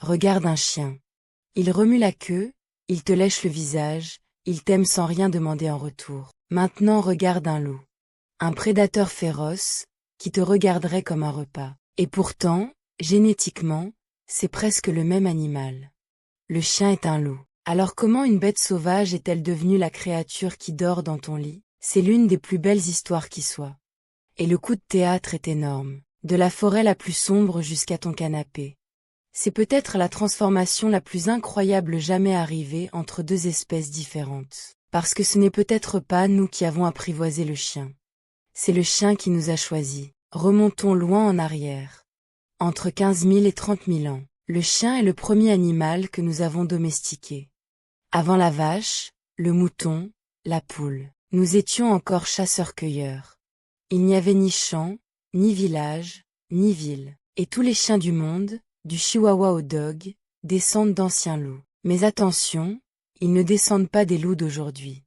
Regarde un chien. Il remue la queue, il te lèche le visage, il t'aime sans rien demander en retour. Maintenant regarde un loup. Un prédateur féroce, qui te regarderait comme un repas. Et pourtant, génétiquement, c'est presque le même animal. Le chien est un loup. Alors comment une bête sauvage est-elle devenue la créature qui dort dans ton lit? C'est l'une des plus belles histoires qui soit. Et le coup de théâtre est énorme. De la forêt la plus sombre jusqu'à ton canapé. C'est peut-être la transformation la plus incroyable jamais arrivée entre deux espèces différentes. Parce que ce n'est peut-être pas nous qui avons apprivoisé le chien. C'est le chien qui nous a choisis. Remontons loin en arrière. Entre 15 000 et 30 000 ans, le chien est le premier animal que nous avons domestiqué. Avant la vache, le mouton, la poule, nous étions encore chasseurs-cueilleurs. Il n'y avait ni champ, ni village, ni ville, et tous les chiens du monde, du chihuahua au dog, descendent d'anciens loups. Mais attention, ils ne descendent pas des loups d'aujourd'hui.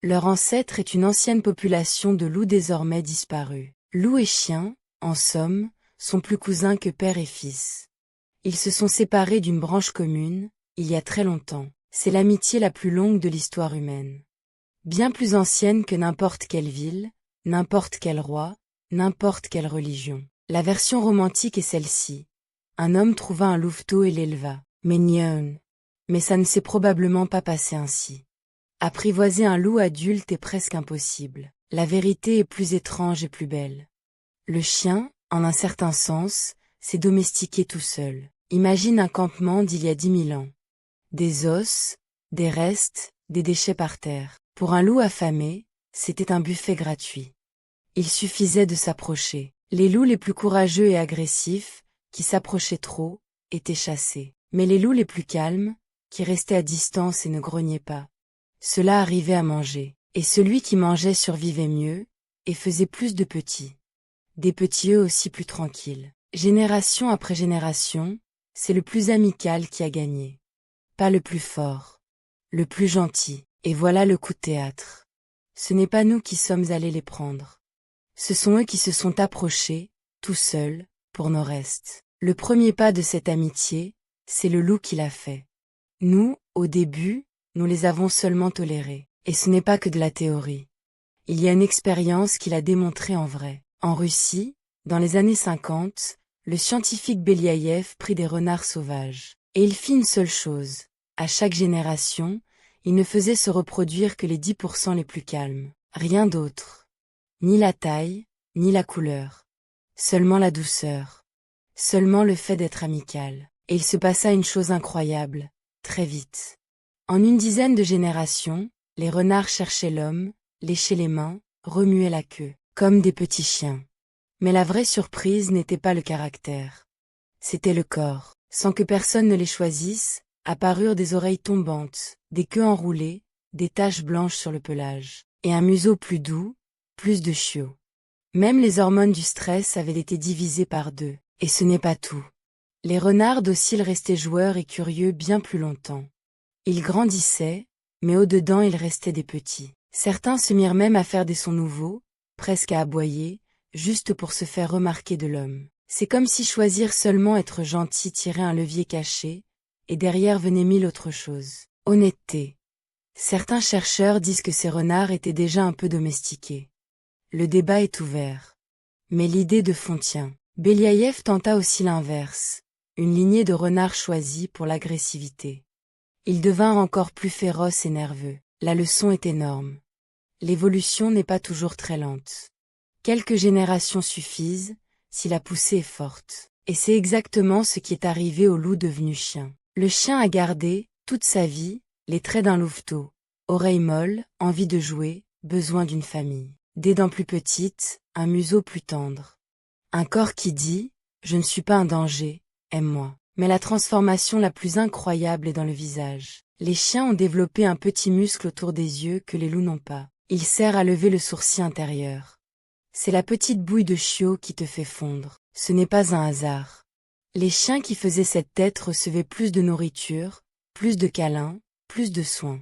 Leur ancêtre est une ancienne population de loups désormais disparus. Loup et chien, en somme, sont plus cousins que père et fils. Ils se sont séparés d'une branche commune, il y a très longtemps. C'est l'amitié la plus longue de l'histoire humaine. Bien plus ancienne que n'importe quelle ville, n'importe quel roi, n'importe quelle religion. La version romantique est celle-ci. Un homme trouva un louveteau et l'éleva. Mais ça ne s'est probablement pas passé ainsi. Apprivoiser un loup adulte est presque impossible. La vérité est plus étrange et plus belle. Le chien, en un certain sens, s'est domestiqué tout seul. Imagine un campement d'il y a 10 000 ans. Des os, des restes, des déchets par terre. Pour un loup affamé, c'était un buffet gratuit. Il suffisait de s'approcher. Les loups les plus courageux et agressifs, qui s'approchaient trop, étaient chassés. Mais les loups les plus calmes, qui restaient à distance et ne grognaient pas, cela arrivait à manger. Et celui qui mangeait survivait mieux, et faisait plus de petits. Des petits eux aussi plus tranquilles. Génération après génération, c'est le plus amical qui a gagné. Pas le plus fort. Le plus gentil. Et voilà le coup de théâtre. Ce n'est pas nous qui sommes allés les prendre. Ce sont eux qui se sont approchés, tout seuls, pour nos restes. Le premier pas de cette amitié, c'est le loup qui l'a fait. Nous, au début, nous les avons seulement tolérés. Et ce n'est pas que de la théorie. Il y a une expérience qui l'a démontré en vrai. En Russie, dans les années 50, le scientifique Beliaïev prit des renards sauvages. Et il fit une seule chose. À chaque génération, il ne faisait se reproduire que les 10% les plus calmes. Rien d'autre. Ni la taille, ni la couleur. Seulement la douceur. Seulement le fait d'être amical. Et il se passa une chose incroyable, très vite. En une dizaine de générations, les renards cherchaient l'homme, léchaient les mains, remuaient la queue, comme des petits chiens. Mais la vraie surprise n'était pas le caractère. C'était le corps. Sans que personne ne les choisisse, apparurent des oreilles tombantes, des queues enroulées, des taches blanches sur le pelage, et un museau plus doux, plus de chiot. Même les hormones du stress avaient été divisées par deux. Et ce n'est pas tout. Les renards dociles restaient joueurs et curieux bien plus longtemps. Ils grandissaient, mais au-dedans ils restaient des petits. Certains se mirent même à faire des sons nouveaux, presque à aboyer, juste pour se faire remarquer de l'homme. C'est comme si choisir seulement être gentil tirait un levier caché, et derrière venait mille autres choses. Honnêteté. Certains chercheurs disent que ces renards étaient déjà un peu domestiqués. Le débat est ouvert. Mais l'idée de fond tient. Beliaïev tenta aussi l'inverse, une lignée de renards choisis pour l'agressivité. Ils devinrent encore plus féroces et nerveux. La leçon est énorme. L'évolution n'est pas toujours très lente. Quelques générations suffisent, si la poussée est forte. Et c'est exactement ce qui est arrivé au loup devenu chien. Le chien a gardé, toute sa vie, les traits d'un louveteau. Oreilles molles, envie de jouer, besoin d'une famille. Des dents plus petites, un museau plus tendre. Un corps qui dit « Je ne suis pas un danger, aime-moi ». Mais la transformation la plus incroyable est dans le visage. Les chiens ont développé un petit muscle autour des yeux que les loups n'ont pas. Il sert à lever le sourcil intérieur. C'est la petite bouille de chiot qui te fait fondre. Ce n'est pas un hasard. Les chiens qui faisaient cette tête recevaient plus de nourriture, plus de câlins, plus de soins.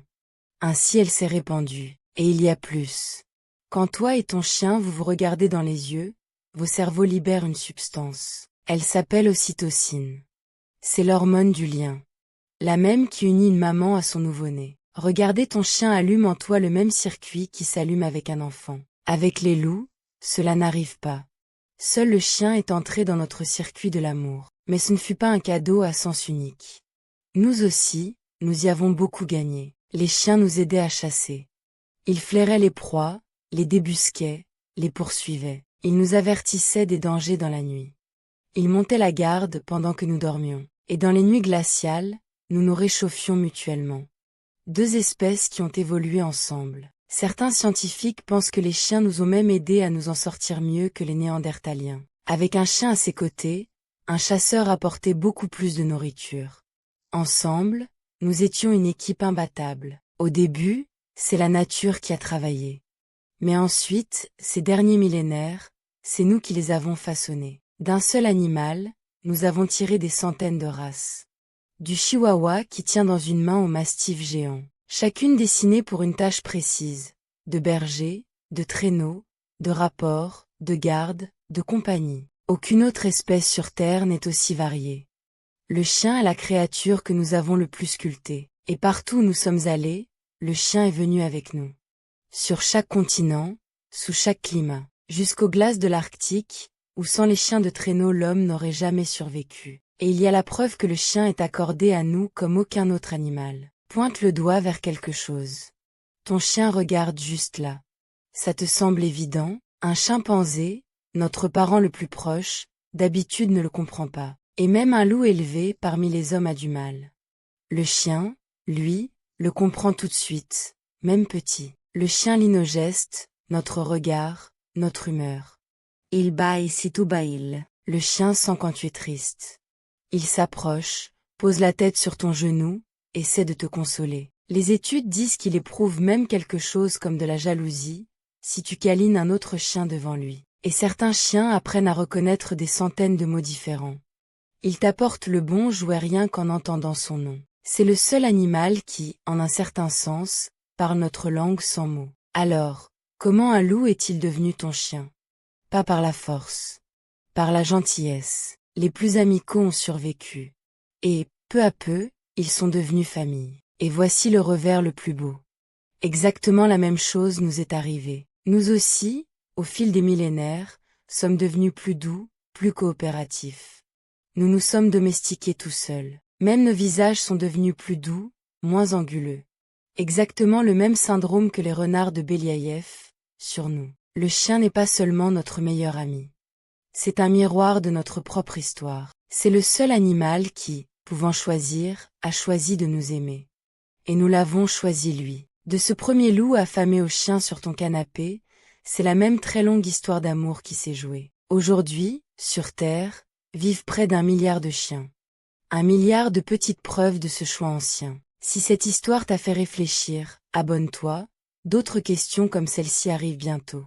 Ainsi elle s'est répandue. Et il y a plus. Quand toi et ton chien vous vous regardez dans les yeux, vos cerveaux libèrent une substance. Elle s'appelle ocytocine. C'est l'hormone du lien. La même qui unit une maman à son nouveau-né. Regarder ton chien allume en toi le même circuit qui s'allume avec un enfant. Avec les loups, cela n'arrive pas. Seul le chien est entré dans notre circuit de l'amour. Mais ce ne fut pas un cadeau à sens unique. Nous aussi, nous y avons beaucoup gagné. Les chiens nous aidaient à chasser. Ils flairaient les proies, les débusquaient, les poursuivaient. Ils nous avertissaient des dangers dans la nuit. Ils montaient la garde pendant que nous dormions. Et dans les nuits glaciales, nous nous réchauffions mutuellement. Deux espèces qui ont évolué ensemble. Certains scientifiques pensent que les chiens nous ont même aidés à nous en sortir mieux que les Néandertaliens. Avec un chien à ses côtés, un chasseur apportait beaucoup plus de nourriture. Ensemble, nous étions une équipe imbattable. Au début, c'est la nature qui a travaillé. Mais ensuite, ces derniers millénaires, c'est nous qui les avons façonnés. D'un seul animal, nous avons tiré des centaines de races. Du chihuahua qui tient dans une main au mastif géant, chacune dessinée pour une tâche précise, de berger, de traîneau, de rapport, de garde, de compagnie. Aucune autre espèce sur Terre n'est aussi variée. Le chien est la créature que nous avons le plus sculptée, et partout où nous sommes allés, le chien est venu avec nous. Sur chaque continent, sous chaque climat, jusqu'aux glaces de l'Arctique, où sans les chiens de traîneau l'homme n'aurait jamais survécu. Et il y a la preuve que le chien est accordé à nous comme aucun autre animal. Pointe le doigt vers quelque chose. Ton chien regarde juste là. Ça te semble évident? Un chimpanzé, notre parent le plus proche, d'habitude ne le comprend pas. Et même un loup élevé parmi les hommes a du mal. Le chien, lui, le comprend tout de suite, même petit. Le chien lit nos gestes, notre regard, notre humeur. Il bâille si tout bâille. Le chien sent quand tu es triste. Il s'approche, pose la tête sur ton genou, essaie de te consoler. Les études disent qu'il éprouve même quelque chose comme de la jalousie, si tu câlines un autre chien devant lui. Et certains chiens apprennent à reconnaître des centaines de mots différents. Il t'apporte le bon jouet rien qu'en entendant son nom. C'est le seul animal qui, en un certain sens, parle notre langue sans mots. Alors, comment un loup est-il devenu ton chien? Pas par la force. Par la gentillesse. Les plus amicaux ont survécu. Et, peu à peu, ils sont devenus famille. Et voici le revers le plus beau. Exactement la même chose nous est arrivée. Nous aussi, au fil des millénaires, sommes devenus plus doux, plus coopératifs. Nous nous sommes domestiqués tout seuls. Même nos visages sont devenus plus doux, moins anguleux. Exactement le même syndrome que les renards de Beliaïev, sur nous. Le chien n'est pas seulement notre meilleur ami. C'est un miroir de notre propre histoire. C'est le seul animal qui, pouvant choisir, a choisi de nous aimer. Et nous l'avons choisi lui. De ce premier loup affamé au chien sur ton canapé, c'est la même très longue histoire d'amour qui s'est jouée. Aujourd'hui, sur Terre, vivent près d'1 milliard de chiens. 1 milliard de petites preuves de ce choix ancien. Si cette histoire t'a fait réfléchir, abonne-toi, d'autres questions comme celle-ci arrivent bientôt.